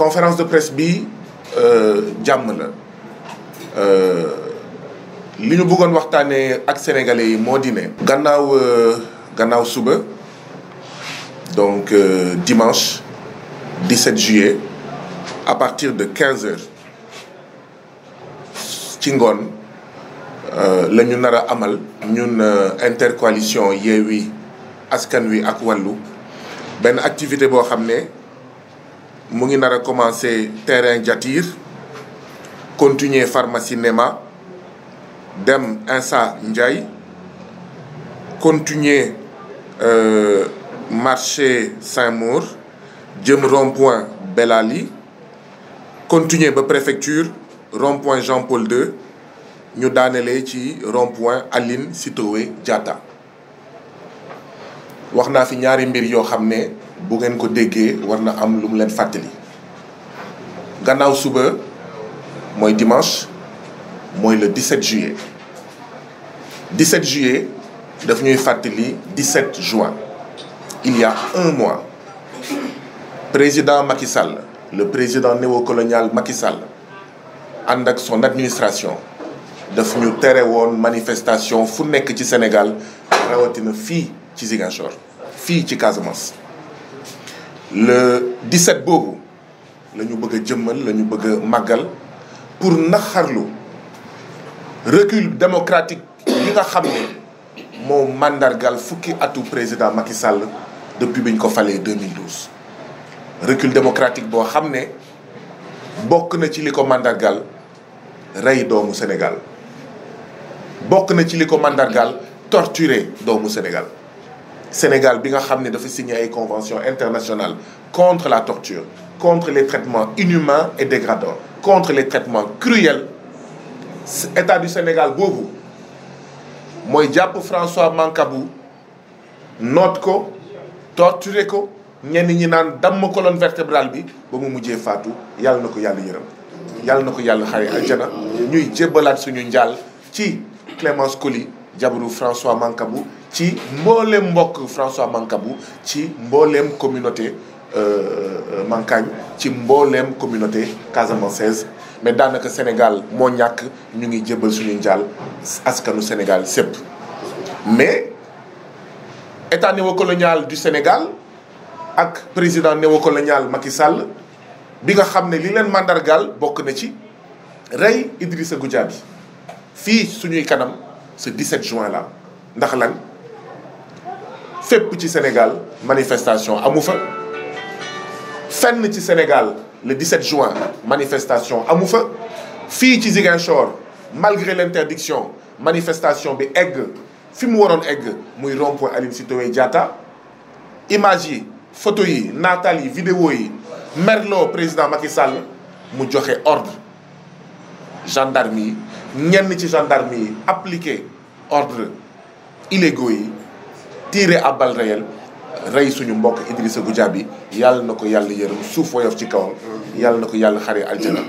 conférence de presse bi jàmm la li ñu bëggoon waxtaanee ak sénégalais yi moo di ne. gannaaw suba donc dimanche 17 juillet à partir de 15 heures ci ngoon la ñu nar a amal ñun intercoalition Yewwi Askan Wi ak Wallu benn activité boo xam ne mu ngi nar a commencer terrain Diatir continuer pharmacie Nema dem Insa Ndiaye continuer marché Saint-Maur jëm rond-point Belali continuer ba préfecture rond-point Jean-Paul II ñu daanelee ci rond-point Aline Sitoé Diatta wax naa fi ñaari mbir yoo xam ne bu ngeen ko déggee war na am lu mu leen fàttali. gannaaw suba mooy dimanche mooy le 17 juillet 17 juillet daf ñuy fàttali 17 juin il y a un mois président Macky Sall le président néocolonial Macky Sall ànd ak son administration daf ñu tere woon manifestation fu nekk ci Sénégal rawatina fii ci Ziguinchor fii ci Casamance le 17 boobu la ñu bëgg a jëmmal la ñu bëgg a màggal pour naxarlu recul démocratique yi nga xam ne moo mandargal fukki atu président Macky Sall depuis bi ñu ko falee 2012 recul démocratique boo xam ne bokk na ci li ko mandargal rey doomu Sénégal bokk na ci li ko mandargal torturer doomu Sénégal bi nga xam ne dafa signé ay convention internationale contre la torture contre les traitements inhumains et dégradants contre les traitements cruels état du Sénégal boobu mooy jàpp François Mancabou noot ko torturer ko ñenn ñi naan damm colonne vertébrale bi ba mu mujjee faatu yàlla na ko yàlla yërëm yàlla na ko yàlla xare aljana ñuy jébbalaat suñu njaal ci Clémence Coly jabaru François Mancabou ci mbooleem mbokk François Mancabou ci mbooleem communauté Mankagne ci mbooleem communauté casamançaise mais daanaka Sénégal moo ñàkk ñu ngi jébbal suñu njaal askanu Sénégal sépp mais état néocolonial du Sénégal ak président néocolonial Macky Sall bi nga xam ne li leen mandargaal bokk na ci rey Idrissa Goudiaby fii suñuy kanam ce 17 juin là ndax lan fépp ci Sénégal manifestation amu fa fenn ci Sénégal le 17 juin manifestation amu fa fii ci Ziguinchor malgré l'interdiction manifestation bi egg fi mu waroon egg muy rond-point Aline Sitoé Diatta image yi photo yi nataal yi vidéo yi merloo président Macky Sall mu joxe ordre gendarme yi ñenn ci gendarme yi appliqué ordre illégaux yi tiré à balles réelles rey suñu mbokk Idrissa Goudiaby yàlla na ko yàlla yërëm suuf woyof ci kawam yàlla na ko yàlla xare aljana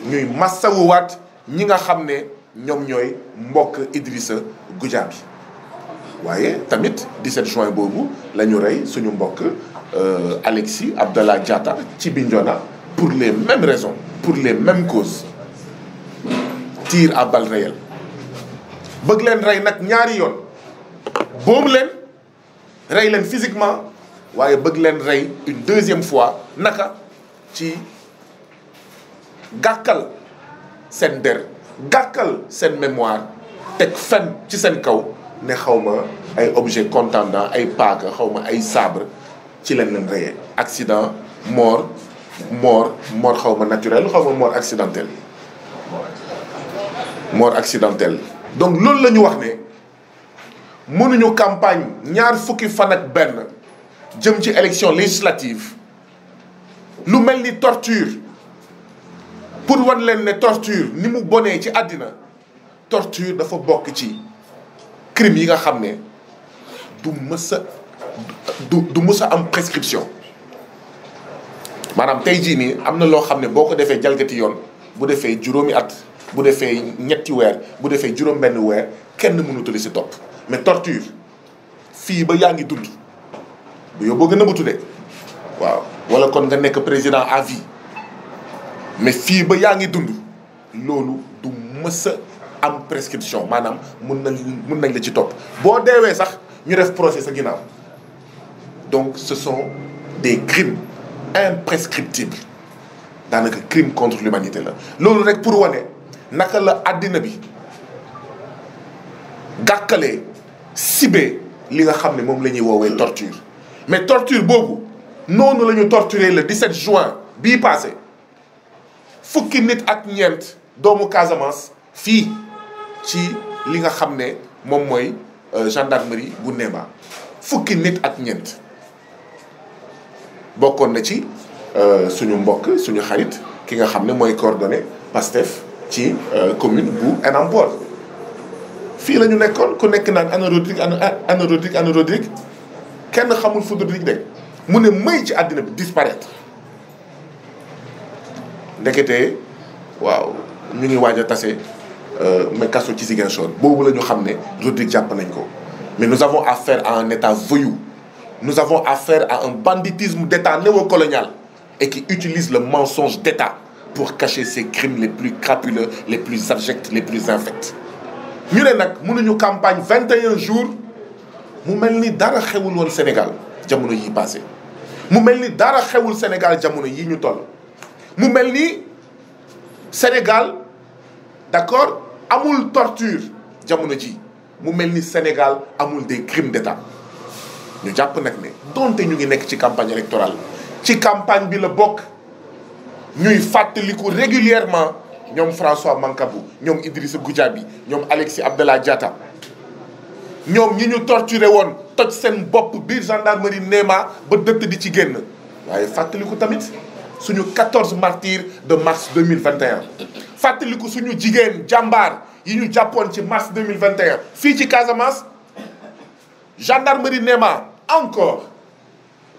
ñuy massawuwaat ñi nga xam ne ñoom ñooy mbokk Idrissa Goudiaby waaye tamit 17 juin boobu la ñu rey suñu mbokk Alexis Abdallah Diatta ci Bignona pour les mêmes raisons pour les mêmes causes tir à balles réelles bëgg leen rey nag ñaari yoon boom leen rey leen physiquement waaye bëgg leen rey une deuxième fois naka ci gàkkal seen der gàkkal seen mémoire teg fen ci seen kaw ne xawma ay objet contendant ay paaka xawma ay sabre ci leen reyee accident mort xawma naturel xawma mort accidentel donc loolu la ñu wax ne mënuñu campagne ñaar fukki fan ak benn jëm ci élection législative lu mel ni torture pour wan leen ne torture ni mu bonee ci àddina torture dafa bokk ci crime yi nga xam ne du mës a am prescription maanaam tey jii nii am na loo xam ne boo ko defee jalgati yoon bu defee juróomi at bu defee ñetti weer bu defee juróom benn weer kenn mënutu li si topp mais torture fii ba yaa ngi dund bu yóbboo nga nëbatu de waaw wala kon nga nekk président à vie mais fii ba yaa ngi dund loolu du mës a am prescription maanaam mun nañ la ci topp boo deewee sax ñu def procès sa ginnaaw donc ce sont des crimes imprescriptibles daanaka crime contre l'humanité la loolu rek pour wane naka la àddina bi gàkkalee sibee li nga xam ne moom la ñuy woowee torture mais torture boobu noonu la ñu torturé le 17 juin bii passé fukki nit ak ñeent doomu Casamance fii ci li nga xam ne moom mooy gendarmerie bu Néma fukki nit ak ñeent bokkoon na ci suñu mbokk suñu xarit ki nga xam ne mooy coordonné Pastef ci commune bu Enampor fii la ñu nekkoon ku nekk naan ana Rodrigue kenn xamul fu Rodrigue de mu ne may ci àddina bi disparaître ndekete waaw ñu ngi waaj a tase mais kaso ci Ziguinchor boobu la ñu xam ne Rodrigue jàpp nañ ko mais nous avons affaire à un état voyou nous avons affaire à un banditisme d'état néocolonial et qui utilise le mensonge d'état pour cacher ses crimes les plus crapuleux les plus abjects les plus infects ñu ne nag mënuñu campagne 21 jours mu mel ni dara xewul woon Sénégal jamono yi passé mu mel ni dara xewul Sénégal jamono yi ñu toll mu mel ni Sénégal d'accord amul torture jamono ji mu mel ni Sénégal amul des crimes d'état ñu jàpp nag ne donte ñu ngi nekk ci campagne électorale ci campagne bi la bokk ñuy fàttaliku régulièrement ñoom François Mancabou ñoom Idrissa Goudiaby ñoom Alexis Abdallah Diatta ñoom ñi ñu torturé woon toj seen bopp biir gendarmerie Néma ba dëtt di ci génn waaye fàttaliku tamit suñu 14 martyrs de mars 2021 fàttaliku suñu jigéen jàmbaar yi ñu jàppoon ci mars 2021 fii ci Casamance gendarmerie Néma encore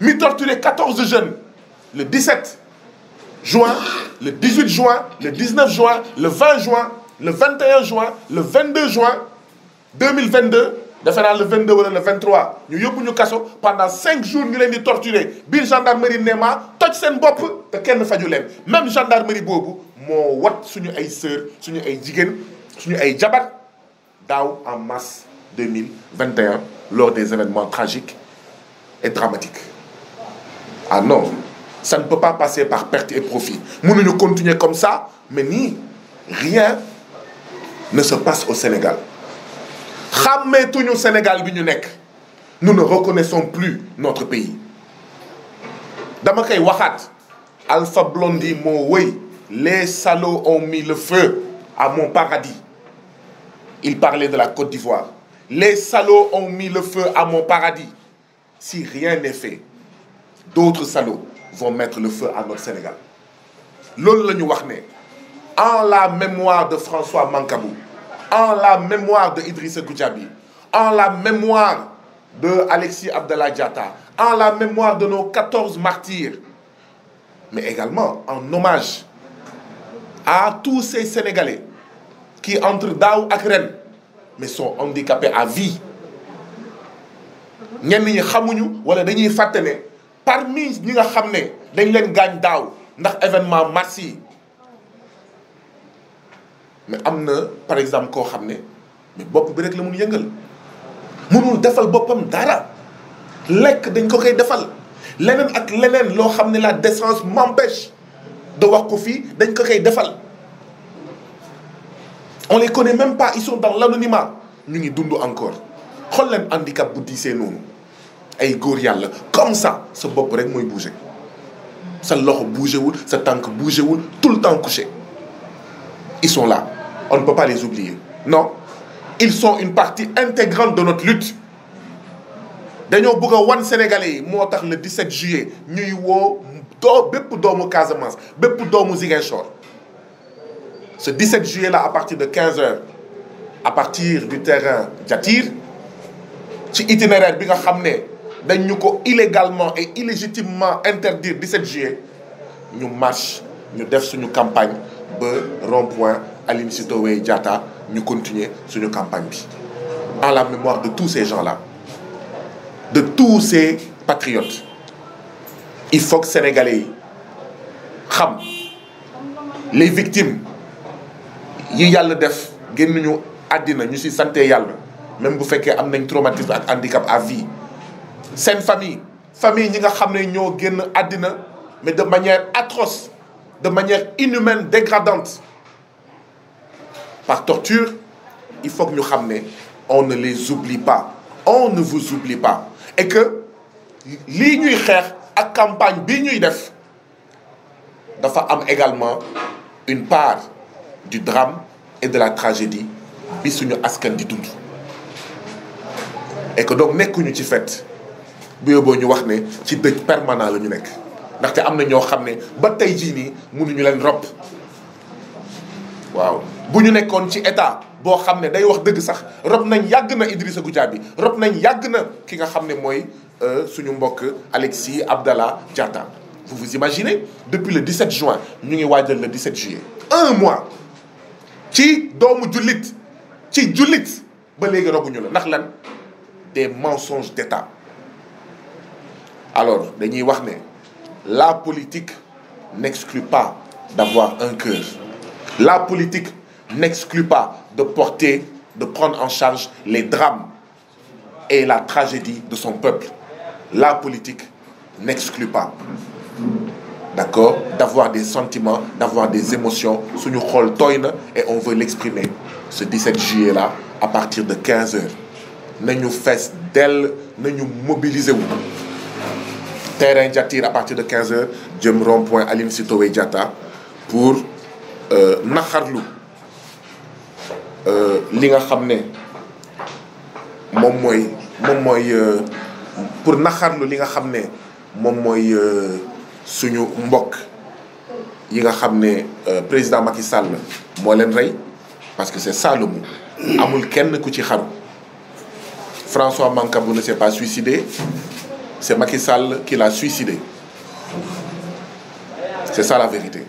mi torturé 14 jeunes le 17 juin le 18 juin le 19 juin le 20 juin le 21 juin le 22 juin 2022 defe naa le 22 wala le 23 ñu yóbbu ñu kaso pendant 5 jours ñu leen di torturer biir gendarmerie Néma toj seen bopp te kenn faju leen même gendarmerie boobu moo wat suñu ay sœur suñu ay jigéen suñu ay jabar daaw en mars 2021 lors des événements tragiques et dramatiques. Ah non, ça ne peut pas passer par perte et profit. Mënuñu continuer comme ça mais nii rien ne se passe au Sénégal. xàmmeetuñu Sénégal bi ñu nekk nous ne reconnaissons plus notre pays dama koy waxaat Alpha Blondy moo wëy les salauds ont mis le feu à mon paradis il parlait de la Côte d'Ivoire les salauds ont mis le feu à mon paradis si rien n'est fait d'autres salauds vont mettre le feu à notre Sénégal loolu la ñu wax ne en la mémoire de François Mancabou en la mémoire de Idrissa Goudiaby, en la mémoire de Alexis Abdallah Diatta, en la mémoire de nos 14 martyrs, mais également en hommage à tous ces Sénégalais qui entre daaw ak ren mais sont handicapés à vie. ñenn ñi xamuñu wala dañuy fàtte ne parmi ñi nga xam ne dañ leen gaañ daaw ndax événement mars yi mais am na par exemple koo xam ne mais bopp bi rek la mun yëngal mënul defal boppam dara lekk dañ ko koy defal leneen ak leneen loo xam ne la décence m'empêche de wax ko fii dañ ko koy defal on les connaît même pas ils sont dans l'anonymat ñu ngi dund encore xool leen handicap bu diisee noonu ay góor yàlla comme ça sa bopp rek mooy bouger sa loxo bougé wul sa tànk bougé wul tout le temps couché ils sont là on ne peut pas les oublier non ils sont une partie intégrante de notre lutte dañoo bëgg a wan Sénégalais yi moo tax le 17 juillet ñuy woo bépp doomu Casamance bépp doomu Ziguinchor ce 17 juillet là à partir de 15 heures à partir du terrain Diatir ci itinéraire bi nga xam ne dañ ñu ko illégalement et illégitimement interdire 17 juillet ñu marche ñu def suñu campagne ba rond-point Aline Sitoé Diatta ñu continuer suñu campagne bi en la mémoire de tous ces gens-là de tous ces patriotes il faut que sénégalais yi xam les victimes yi yàlla def génn ñu àddina ñu ci santé yàlla même bu fekkee am nañ traumatisme ak handicap à vie seen famille ñi nga xam ne ñoo génn àddina mais de manière atroce, de manière inhumaine, dégradante, par torture, il faut que nous sachions, on ne les oublie pas. On ne vous oublie pas. Et que, li ñuy xeex ak campagne bi ñuy def, dafa am également une part du drame et de la tragédie bi suñu askan di dund. Et que donc nekkuñu ci fête bu yóbboo ñu wax ne ci dëj permanent la ñu nekk. ndaxte am na ñoo xam ne ba tey jii nii mënuñu leen rob waaw bu ñu nekkoon ci état boo xam ne day wax dëgg sax rob nañ yàgg na Idrissa Goudiaby rob nañ yàgg na ki nga xam ne mooy suñu mbokk Alexis Abdallah Diatta. Vous imaginez depuis le 17 juin ñu ngi waajal le 17 juillet un mois ci doomu jullit ci jullit ba léegi robuñu la ndax lan des mensonges d'état. Alors dañuy wax ne la politique n'exclut pas d'avoir un cœur. La politique n'exclut pas de prendre en charge les drames et la tragédie de son peuple. La politique n'exclut pas, d'accord, d'avoir des sentiments, d'avoir des émotions. Suñu xol tooy na et on veut l'exprimer ce 17 juillet-là à partir de 15 heures. Nañu fees dell, nañu mobiliser wu. Terrain Diatir à partir de 15 heures jëm rond-point Aline Sitoé Diatta pour naxarlu li nga xam ne moom mooy pour naxarlu li nga xam ne moom mooy suñu mbokk yi nga xam ne président Macky Sall moo leen rey parce que c'est ça le mot amul kenn ku ci xaru François Mancabou ne s'est pas suicidé. C'est Macky Sall qui l'a suicidé. C'est ça la vérité.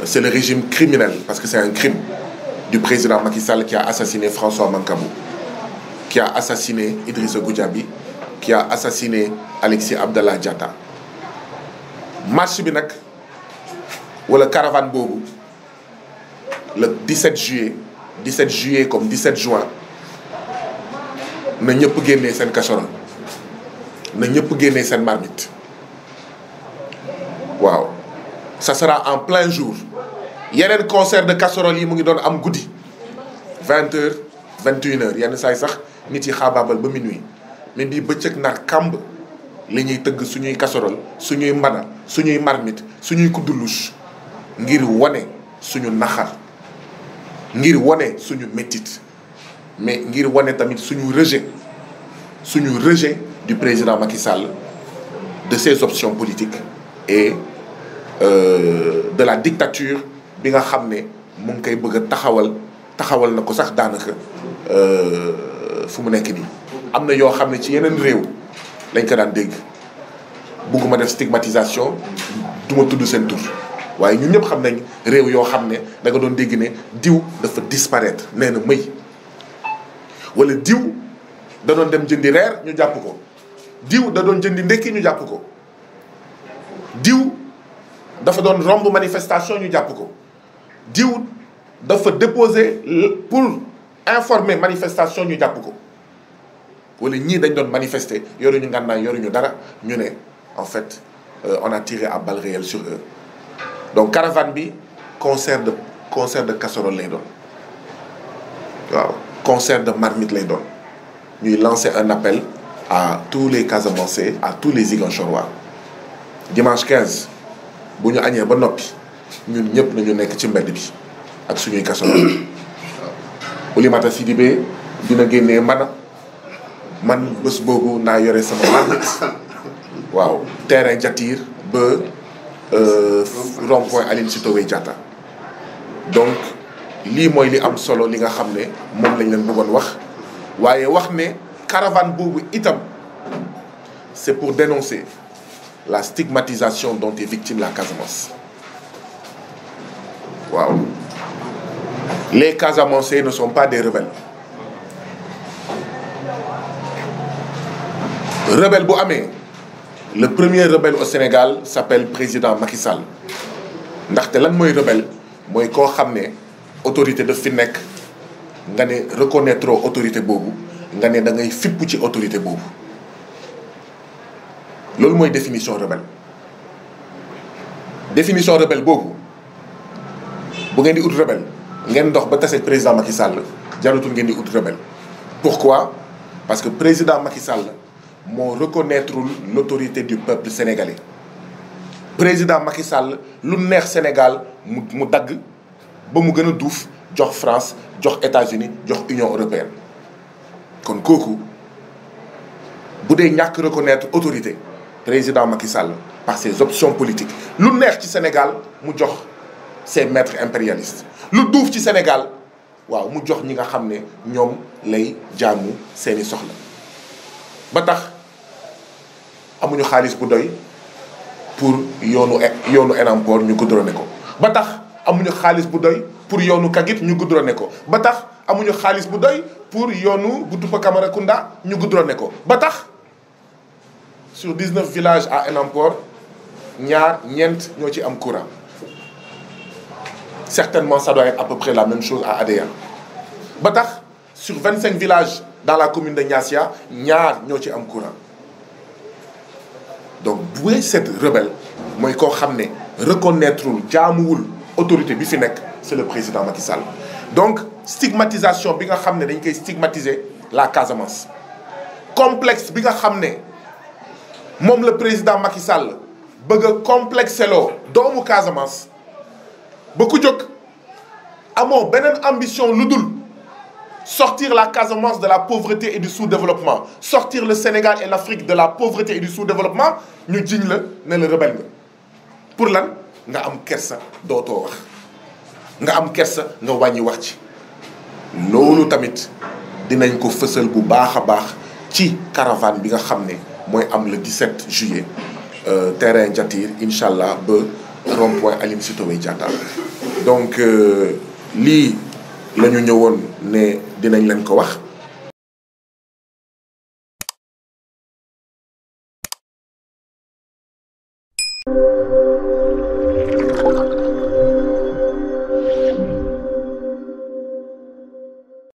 C'est le régime criminel, parce que c'est un crime du président Macky Sall qui a assassiné François Mancabou, qui a assassiné Idrissa Goudiaby, qui a assassiné Alexis Abdallah Diatta. Marche bi nag wala caravane boobu le 17 juillet comme 17 juin na ñëpp génnee seen casserole. na ñëpp génnee seen marmite waaw ça sera en plein jour yeneen concert de casserole yi mu ngi doon am guddi 20 heures 21 heures yenn saay sax nit yi xaabaabal ba minuit mais bii bëccëg nar kàmb li ñuy tëgg suñuy casserole suñuy mbana suñuy marmite suñuy kuddulouche ngir wane suñu naxar ngir wane suñu métit mais ngir wane tamit suñu rejet du président Macky Sall, de ses options politiques et de la dictature bi nga xam ne mu ngi koy bëgg a taxawal na ko sax daanaka fu mu nekk nii. am na yoo xam ne ci yeneen réew lañ ko daan dégg bugguma def stigmatisation du ma tudd seen tur waaye ñun ñëpp xam nañ réew yoo xam ne da nga doon dégg ne diw dafa disparaître nee na mëy wala diw da doon dem jëndi reer ñu jàpp ko. diw da doon jëndi ndekki ñu jàpp ko diw dafa doon romb manifestation ñu jàpp ko diw dafa déposer pour informer manifestation ñu jàpp ko wala ñii dañ doon manifester yoruñu ngànnaay yoruñu dara ñu ne en fait on a tiré à balles réelles sur eux. Donc caravane bi concert de casserole lay doon waaw concert de marmite lay doon ñuy lancer un appel à tous les Casamançais, à tous les Ziguinchorois. Dimanche 15 bu ñu añee ba noppi ñun ñëpp nañu nekk ci mbedd bi ak suñuy casserole. Oulimata Sidibé dina génnee mbana man bés boobu naa yore sama marmite waaw terrain Diatir ba rond-point Aline Sitoé Diatta. Donc lii mooy li am solo li nga xam ne moom lañ leen bëggoon wax waaye wax ne caravane boobu itam c'est pour dénoncer la stigmatisation dont est victime la Casamance. Waaw les Casamançais ne sont pas des rebelles. Rebelle bu amee le premier rebelle au Sénégal s'appelle président Macky Sall ndaxte lan mooy rebelle mooy koo xam ne autorité daf fi nekk nga ne reconnaître autorité boobu nga ne da ngay fipp ci autorité boobu loolu mooy définition rebelle. définition rebelle boobu bu ngeen di ut rebelle ngeen dox ba tase président Macky Sall jarutul ngeen di ut rebelle. Pourquoi? Parce que président Macky Sall moo reconnaître l'autorité du peuple sénégalais. Président Macky Sall lu neex Sénégal mu dagg ba mu gën a duuf jox France jox États-Unis jox Union européenne kon kooku bu dee ñàkk reconnaître autorité président Macky Sall par ses options politiques lu neex ci Sénégal mu jox ses maîtres impérialistes lu duuf ci Sénégal waaw mu jox ñi nga xam ne ñoom lay jaamu seeni soxla ba tax amuñu xaalis bu doy pour yoonu Enampor ñu goudronné ko ba tax amuñu xaalis bu doy pour yoonu Kagit ñu goudronné ko ba tax amuñu xaalis bu doy pour yoonu Boutoupa Camaracounda ñu goudronné ko ba tax sur 19 villages à Enampor ñeent ñoo ci am courant. Certainement ça doit être à peu près la même chose à Adéa ba tax sur 25 villages dans la commune de Niassia ñaar ñoo ci am courant. Donc bu dee cette rebelle mooy koo xam ne reconnaîtrewul jaamuwul autorité bi fi nekk c'est le président Macky Sall. Donc stigmatisation bi nga xam ne dañ koy stigmatiser la Casamance complexe bi nga xam ne moom le président Macky Sall bëgg a complexé loo doomu Casamance ba ku jóg amoo beneen ambition lu dul sortir la Casamance de la pauvreté et du sous-développement sortir le Sénégal et l'Afrique de la pauvreté et du sous-développement ñu jiñ la ne la rebelle nga pour lan nga am kersa dootoo wax nga am kersa nga wàññi wax ci loolu tamit dinañ ko fësal bu baax a baax ci caravane bi nga xam ne mooy am le 17 juillet terrain Diatir incha allah ba rond-point Aline Sitoé Diatta donc lii la ñu ñëwoon ne dinañ leen ko wax.